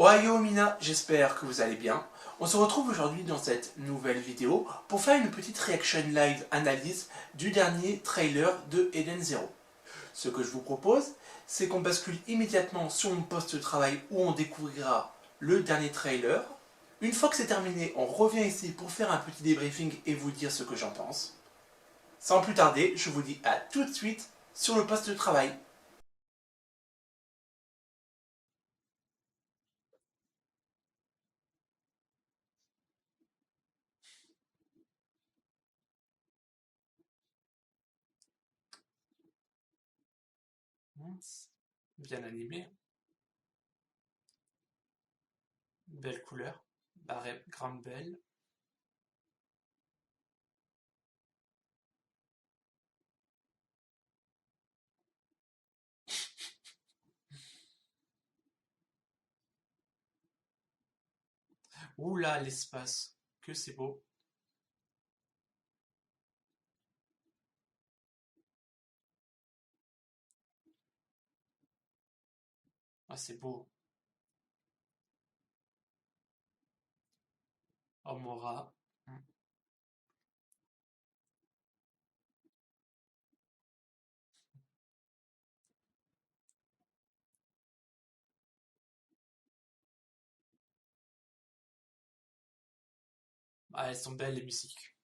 Ohio Mina, j'espère que vous allez bien. On se retrouve aujourd'hui dans cette nouvelle vidéo pour faire une petite reaction live analyse du dernier trailer de Eden Zero. Ce que je vous propose, c'est qu'on bascule immédiatement sur mon poste de travail où on découvrira le dernier trailer. Une fois que c'est terminé, on revient ici pour faire un petit débriefing et vous dire ce que j'en pense. Sans plus tarder, je vous dis à tout de suite sur le poste de travail. Bien animé, belle couleur, barrette grande belle. Ouh là, l'espace, que c'est beau. Ah, c'est beau. Omora. Ah, elles sont belles les musiques.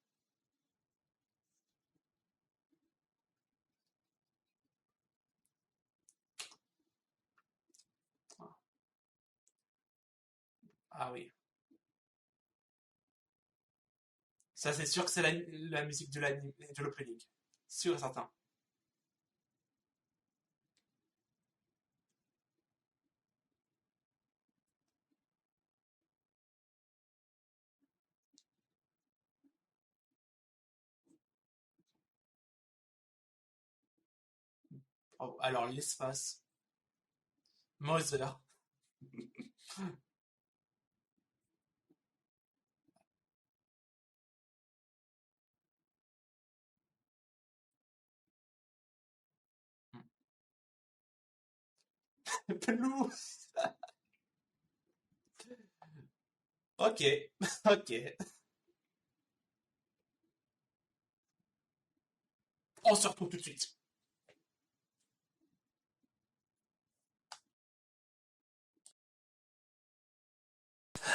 Ah oui. Ça, c'est sûr que c'est la musique de l'opening. Sûr et certain. Oh, alors, l'espace. Mother. Pelouse. Ok, ok. On se retrouve tout de suite.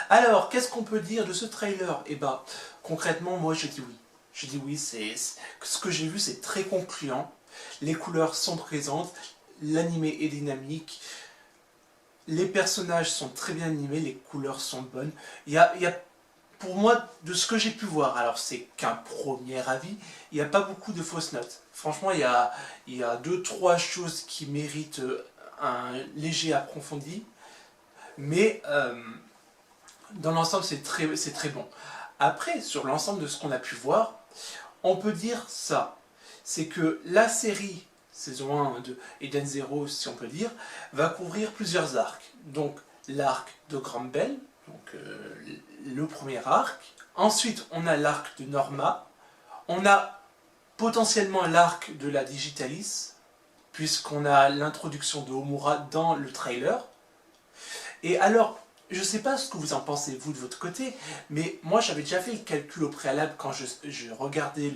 Alors, qu'est-ce qu'on peut dire de ce trailer? Eh ben, concrètement, moi, je dis oui. Je dis oui, ce que j'ai vu, c'est très concluant. Les couleurs sont présentes, l'animé est dynamique, les personnages sont très bien animés, les couleurs sont bonnes. Il y a, pour moi, de ce que j'ai pu voir, alors c'est qu'un premier avis, il n'y a pas beaucoup de fausses notes. Franchement, il y a deux, trois choses qui méritent un léger approfondi, mais dans l'ensemble, c'est très bon. Après, sur l'ensemble de ce qu'on a pu voir, on peut dire ça. C'est que la série, saison 1 de Eden Zero, si on peut dire, va couvrir plusieurs arcs. Donc, l'arc de Grambel, donc le premier arc. Ensuite, on a l'arc de Norma. On a potentiellement l'arc de la Digitalis, puisqu'on a l'introduction de Homura dans le trailer. Et alors, je ne sais pas ce que vous en pensez, vous, de votre côté, mais moi, j'avais déjà fait le calcul au préalable quand je regardais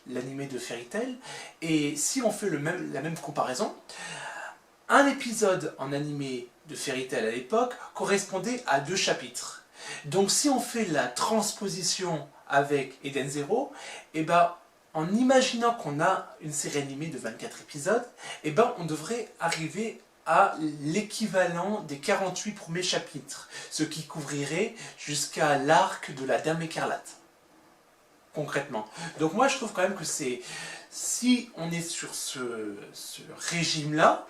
l'animé de Fairy Tail, et si on fait la même comparaison, un épisode en animé de Fairy Tail à l'époque correspondait à 2 chapitres. Donc si on fait la transposition avec Eden Zero, et ben, en imaginant qu'on a une série animée de 24 épisodes, et ben, on devrait arriver à l'équivalent des 48 premiers chapitres, ce qui couvrirait jusqu'à l'arc de la Dame écarlate, concrètement. Donc moi je trouve quand même que si on est sur ce régime-là,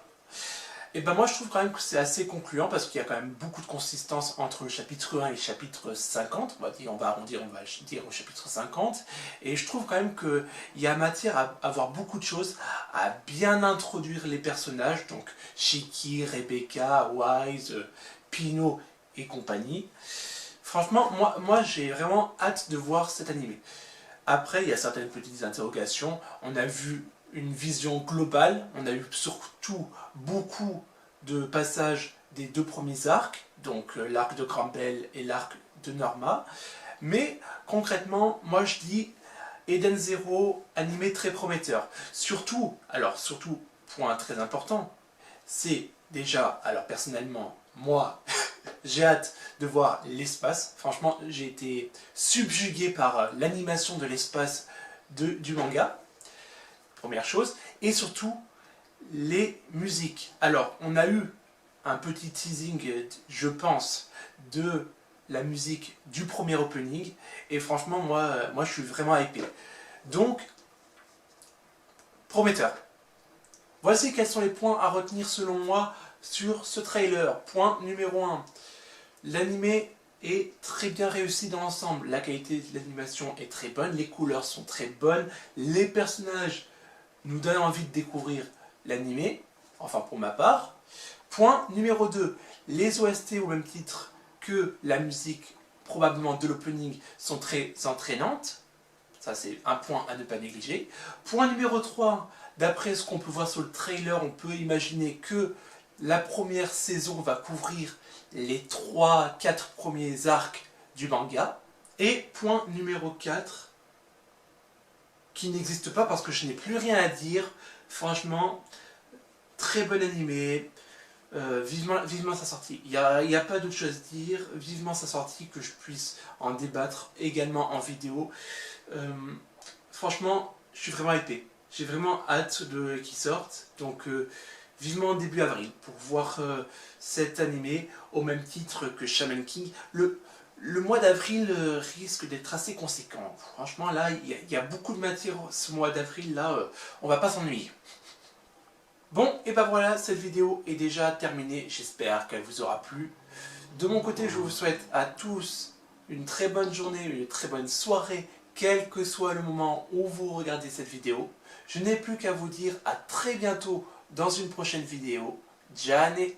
et ben moi je trouve quand même que c'est assez concluant parce qu'il y a quand même beaucoup de consistance entre le chapitre 1 et le chapitre 50, on va arrondir, on va dire au chapitre 50, et je trouve quand même qu'il y a matière à avoir beaucoup de choses, à bien introduire les personnages, donc Shiki, Rebecca, Wise, Pino et compagnie. Franchement, moi j'ai vraiment hâte de voir cet animé. Après, il y a certaines petites interrogations. On a vu une vision globale, on a eu surtout beaucoup de passages des 2 premiers arcs, donc l'arc de Campbell et l'arc de Norma. Mais concrètement, moi je dis Eden Zero, animé très prometteur. Surtout, point très important, c'est déjà, alors personnellement, moi, j'ai hâte de voir l'espace. Franchement, j'ai été subjugué par l'animation de l'espace du manga, première chose. Et surtout, les musiques. Alors, on a eu un petit teasing, je pense, de la musique du premier opening. Et franchement, moi je suis vraiment hypé. Donc, prometteur. Voici quels sont les points à retenir selon moi sur ce trailer. Point numéro 1. L'animé est très bien réussi dans l'ensemble. La qualité de l'animation est très bonne, les couleurs sont très bonnes, les personnages nous donnent envie de découvrir l'animé, enfin pour ma part. Point numéro 2. Les OST au même titre que la musique probablement de l'opening sont très entraînantes. Ça c'est un point à ne pas négliger. Point numéro 3. D'après ce qu'on peut voir sur le trailer, on peut imaginer que la première saison va couvrir les 3-4 premiers arcs du manga. Et point numéro 4, qui n'existe pas parce que je n'ai plus rien à dire. Franchement, très bon animé. Vivement sa sortie. Il n'y a pas d'autre chose à dire. Vivement sa sortie, que je puisse en débattre également en vidéo. Franchement, je suis vraiment hypé. J'ai vraiment hâte qu'il sorte. Donc, vivement début avril pour voir cet animé au même titre que Shaman King. Le mois d'avril risque d'être assez conséquent. Franchement, là, il y a beaucoup de matière ce mois d'avril. Là, on va pas s'ennuyer. Bon, et ben voilà, cette vidéo est déjà terminée. J'espère qu'elle vous aura plu. De mon côté, je vous souhaite à tous une très bonne journée, une très bonne soirée, quel que soit le moment où vous regardez cette vidéo. Je n'ai plus qu'à vous dire à très bientôt dans une prochaine vidéo. Gianni!